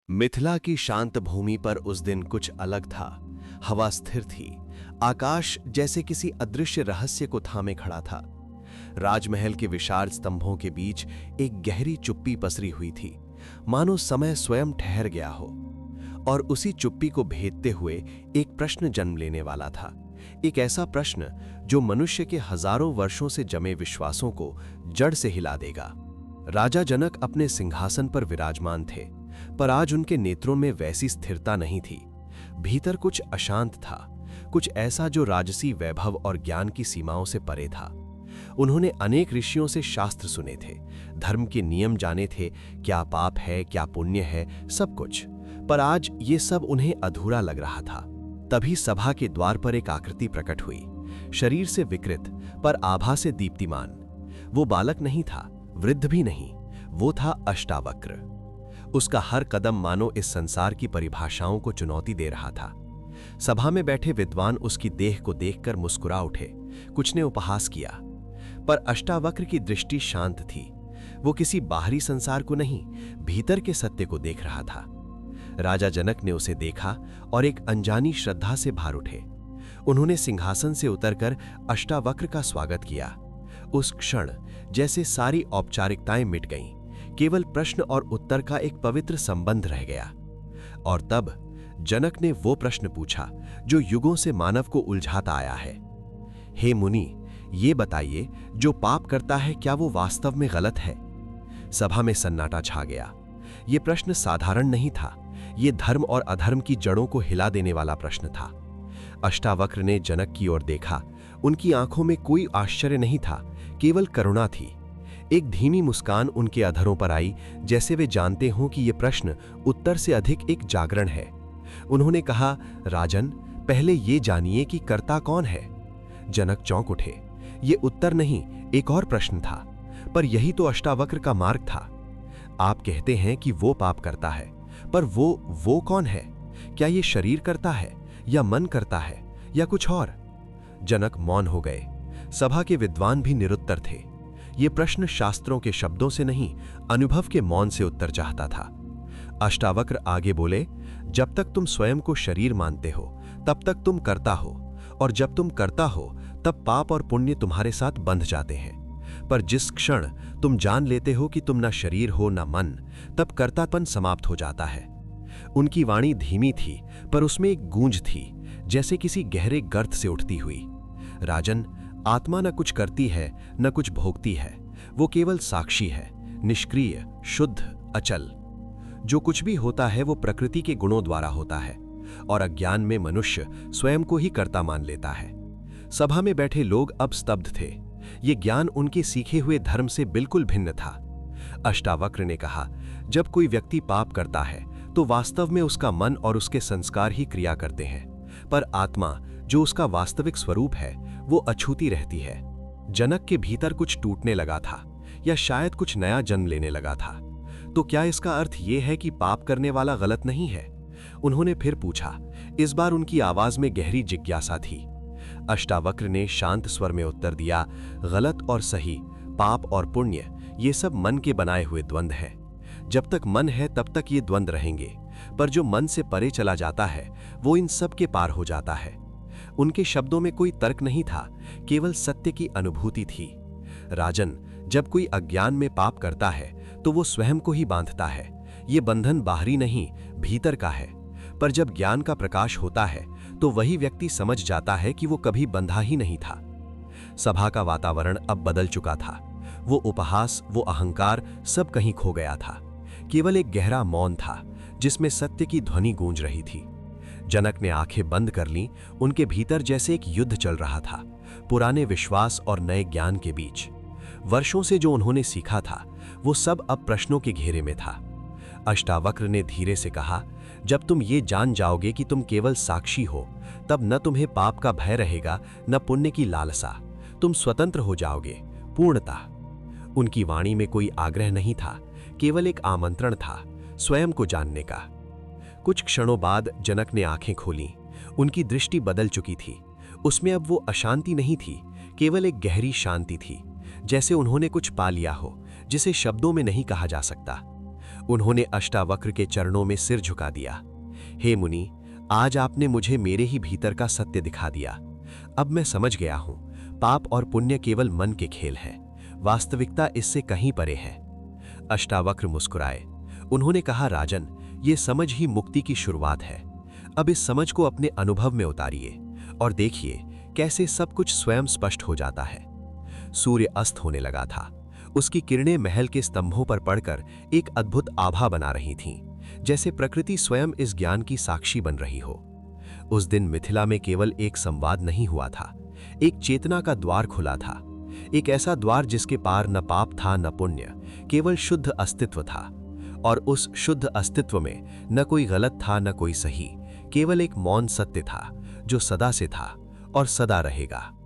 मिथिला की शांत भूमि पर उस दिन कुछ अलग था। हवा स्थिर थी। आकाश जैसे किसी अदृश्य रहस्य को थामे खड़ा था। राजमहल के विशाल स्तंभों के बीच एक गहरी चुप्पी पसरी हुई थी, मानो समय स्वयं ठहर गया हो। और उसी चुप्पी को भेदते हुए एक प्रश्न जन्म लेने वाला था। एक ऐसा प्रश्न जो मनुष्य के हजारों वर्षों से जमे विश्वासों को जड़ से हिला देगा। राजा जनक अपने सिंहासन पर विराजमान थे, पर आज उनके नेत्रों में वैसी स्थिरता नहीं थी। भीतर कुछ अशांत था, कुछ ऐसा जो राजसी वैभव और ज्ञान की सीमाओं से परे था। उन्होंने अनेक ऋषियों से शास्त्र सुने थे, धर्म के नियम जाने थे, क्या पाप है क्या पुण्य है, सब कुछ। पर आज ये सब उन्हें अधूरा लग रहा था। तभी सभा के द्वार पर एक आकृति प्रकट हुई, शरीर से विकृत पर आभा से दीप्तिमान। वो बालक नहीं था, वृद्ध भी नहीं, वो था अष्टावक्र। उसका हर कदम मानो इस संसार की परिभाषाओं को चुनौती दे रहा था। सभा में बैठे विद्वान उसकी देह को देखकर मुस्कुरा उठे, कुछ ने उपहास किया। पर अष्टावक्र की दृष्टि शांत थी। वो किसी बाहरी संसार को नहीं, भीतर के सत्य को देख रहा था। राजा जनक ने उसे देखा और एक अनजानी श्रद्धा से भार उठे। उन्होंने सिंहासन से उतरकर अष्टावक्र का स्वागत किया। उस क्षण जैसे सारी औपचारिकताएं मिट गईं, केवल प्रश्न और उत्तर का एक पवित्र संबंध रह गया। और तब जनक ने वो प्रश्न पूछा जो युगों से मानव को उलझाता आया है। हे मुनि, ये बताइए, जो पाप करता है क्या वो वास्तव में गलत है? सभा में सन्नाटा छा गया। ये प्रश्न साधारण नहीं था, ये धर्म और अधर्म की जड़ों को हिला देने वाला प्रश्न था। अष्टावक्र ने जनक की ओर देखा। उनकी आंखों में कोई आश्चर्य नहीं था, केवल करुणा थी। एक धीमी मुस्कान उनके अधरों पर आई, जैसे वे जानते हों कि यह प्रश्न उत्तर से अधिक एक जागरण है। उन्होंने कहा, राजन, पहले ये जानिए कि कर्ता कौन है? जनक चौंक उठे। ये उत्तर नहीं, एक और प्रश्न था। पर यही तो अष्टावक्र का मार्ग था। आप कहते हैं कि वो पाप करता है, पर वो कौन है? क्या ये शरीर करता है, या मन करता है, या कुछ और? जनक मौन हो गए। सभा के विद्वान भी निरुत्तर थे। ये प्रश्न शास्त्रों के शब्दों से नहीं, अनुभव के मौन से उत्तर चाहता था। अष्टावक्र आगे बोले, जब तक तुम स्वयं को शरीर मानते हो तब तक तुम कर्ता हो, और जब तुम कर्ता हो तब पाप और पुण्य तुम्हारे साथ बंध जाते हैं। पर जिस क्षण तुम जान लेते हो कि तुम ना शरीर हो ना मन, तब कर्तापन समाप्त हो जाता है। उनकी वाणी धीमी थी, पर उसमें एक गूंज थी, जैसे किसी गहरे गर्त से उठती हुई। राजन, आत्मा न कुछ करती है न कुछ भोगती है, वो केवल साक्षी है, निष्क्रिय, शुद्ध, अचल। जो कुछ भी होता है वो प्रकृति के गुणों द्वारा होता है, और अज्ञान में मनुष्य स्वयं को ही कर्ता मान लेता है। सभा में बैठे लोग अब स्तब्ध थे। ये ज्ञान उनके सीखे हुए धर्म से बिल्कुल भिन्न था। अष्टावक्र ने कहा, जब कोई व्यक्ति पाप करता है तो वास्तव में उसका मन और उसके संस्कार ही क्रिया करते हैं, पर आत्मा जो उसका वास्तविक स्वरूप है वो अछूती रहती है। जनक के भीतर कुछ टूटने लगा था, या शायद कुछ नया जन्म लेने लगा था। तो क्या इसका अर्थ ये है कि पाप करने वाला गलत नहीं है? उन्होंने फिर पूछा। इस बार उनकी आवाज में गहरी जिज्ञासा थी। अष्टावक्र ने शांत स्वर में उत्तर दिया, गलत और सही, पाप और पुण्य, ये सब मन के बनाए हुए द्वंद्व हैं। जब तक मन है तब तक ये द्वंद्व रहेंगे, पर जो मन से परे चला जाता है वो इन सब के पार हो जाता है। उनके शब्दों में कोई तर्क नहीं था, केवल सत्य की अनुभूति थी। राजन, जब कोई अज्ञान में पाप करता है तो वो स्वयं को ही बांधता है। ये बंधन बाहरी नहीं, भीतर का है। पर जब ज्ञान का प्रकाश होता है तो वही व्यक्ति समझ जाता है कि वो कभी बंधा ही नहीं था। सभा का वातावरण अब बदल चुका था। वो उपहास, वो अहंकार, सब कहीं खो गया था। केवल एक गहरा मौन था, जिसमें सत्य की ध्वनि गूंज रही थी। जनक ने आंखें बंद कर लीं। उनके भीतर जैसे एक युद्ध चल रहा था, पुराने विश्वास और नए ज्ञान के बीच। वर्षों से जो उन्होंने सीखा था वो सब अब प्रश्नों के घेरे में था। अष्टावक्र ने धीरे से कहा, जब तुम ये जान जाओगे कि तुम केवल साक्षी हो, तब न तुम्हें पाप का भय रहेगा न पुण्य की लालसा। तुम स्वतंत्र हो जाओगे, पूर्णता। उनकी वाणी में कोई आग्रह नहीं था, केवल एक आमंत्रण था, स्वयं को जानने का। कुछ क्षणों बाद जनक ने आंखें खोलीं। उनकी दृष्टि बदल चुकी थी। उसमें अब वो अशांति नहीं थी, केवल एक गहरी शांति थी, जैसे उन्होंने कुछ पा लिया हो जिसे शब्दों में नहीं कहा जा सकता। उन्होंने अष्टावक्र के चरणों में सिर झुका दिया। हे मुनि, आज आपने मुझे मेरे ही भीतर का सत्य दिखा दिया। अब मैं समझ गया हूं, पाप और पुण्य केवल मन के खेल हैं, वास्तविकता इससे कहीं परे है। अष्टावक्र मुस्कुराए। उन्होंने कहा, राजन, ये समझ ही मुक्ति की शुरुआत है। अब इस समझ को अपने अनुभव में उतारिए और देखिए कैसे सब कुछ स्वयं स्पष्ट हो जाता है। सूर्य अस्त होने लगा था। उसकी किरणें महल के स्तंभों पर पड़कर एक अद्भुत आभा बना रही थीं, जैसे प्रकृति स्वयं इस ज्ञान की साक्षी बन रही हो। उस दिन मिथिला में केवल एक संवाद नहीं हुआ था, एक चेतना का द्वार खुला था। एक ऐसा द्वार जिसके पार न पाप था न पुण्य, केवल शुद्ध अस्तित्व था। और उस शुद्ध अस्तित्व में न कोई गलत था न कोई सही, केवल एक मौन सत्य था जो सदा से था और सदा रहेगा।